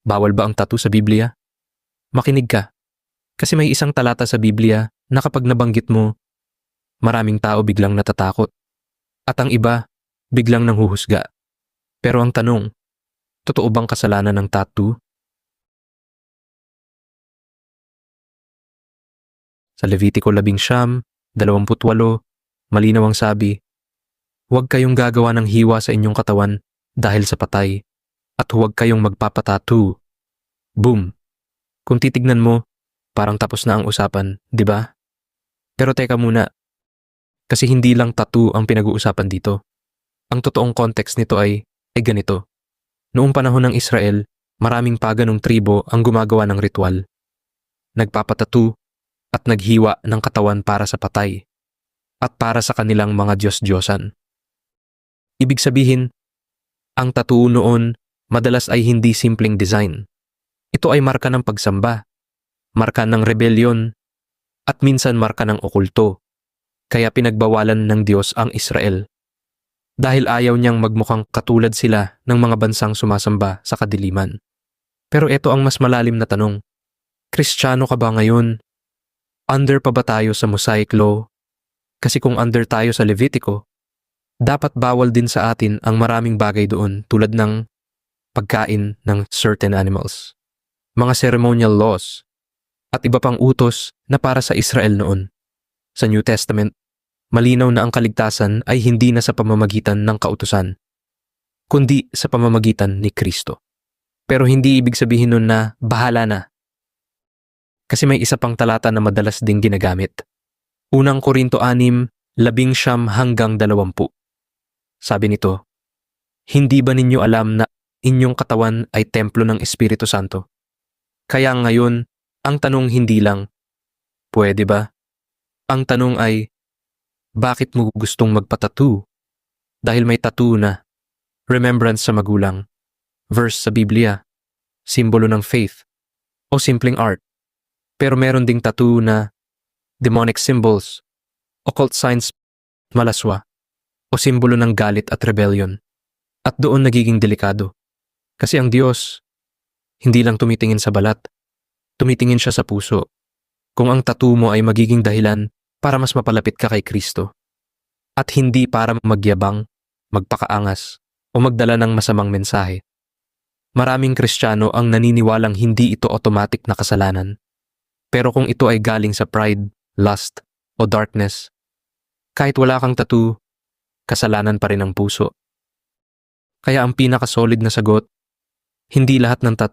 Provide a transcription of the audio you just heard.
Bawal ba ang tattoo sa Biblia? Makinig ka. Kasi may isang talata sa Biblia na kapag nabanggit mo, maraming tao biglang natatakot. At ang iba, biglang nanghuhusga. Pero ang tanong, totoo bang kasalanan ng tattoo? Sa Levitico 19:28, malinaw ang sabi, huwag kayong gagawa ng hiwa sa inyong katawan dahil sa patay, at huwag kayong magpapatattoo. Boom! Kung titignan mo, parang tapos na ang usapan, di ba? Pero teka muna, kasi hindi lang tattoo ang pinag-uusapan dito. Ang totoong context nito ay ganito. Noong panahon ng Israel, maraming paganong tribo ang gumagawa ng ritual. Nagpapatattoo at naghiwa ng katawan para sa patay at para sa kanilang mga Diyos-Diyosan. Ibig sabihin, ang tattoo noon madalas ay hindi simpleng design. Ito ay marka ng pagsamba, marka ng rebelyon, at minsan marka ng okulto. Kaya pinagbawalan ng Diyos ang Israel. Dahil ayaw niyang magmukhang katulad sila ng mga bansang sumasamba sa kadiliman. Pero ito ang mas malalim na tanong. Kristiyano ka ba ngayon? Under pa ba tayo sa Mosaic Law? Kasi kung under tayo sa Levitico, dapat bawal din sa atin ang maraming bagay doon tulad ng pagkain ng certain animals, mga ceremonial laws, at iba pang utos na para sa Israel noon. Sa New Testament, malinaw na ang kaligtasan ay hindi na sa pamamagitan ng kautusan, kundi sa pamamagitan ni Kristo. Pero hindi ibig sabihin nun na bahala na. Kasi may isa pang talata na madalas ding ginagamit. Unang Korinto 6:19-20. Sabi nito, hindi ba ninyo alam na inyong katawan ay templo ng Espiritu Santo? Kaya ngayon, ang tanong hindi lang, pwede ba? Ang tanong ay, bakit mo gustong magpatattoo? Dahil may tattoo na, remembrance sa magulang, verse sa Biblia, simbolo ng faith, o simpleng art. Pero meron ding tattoo na demonic symbols, occult signs, malaswa, o simbolo ng galit at rebellion. At doon nagiging delikado. Kasi ang Diyos, hindi lang tumitingin sa balat, tumitingin siya sa puso. Kung ang tattoo mo ay magiging dahilan para mas mapalapit ka kay Kristo, at hindi para magyabang, magpakaangas, o magdala ng masamang mensahe. Maraming Kristiyano ang naniniwalang hindi ito automatic na kasalanan. Pero kung ito ay galing sa pride, lust, o darkness, kahit wala kang tattoo, kasalanan pa rin ang puso. Kaya ang pinakasolid na sagot, hindi lahat ng tattoo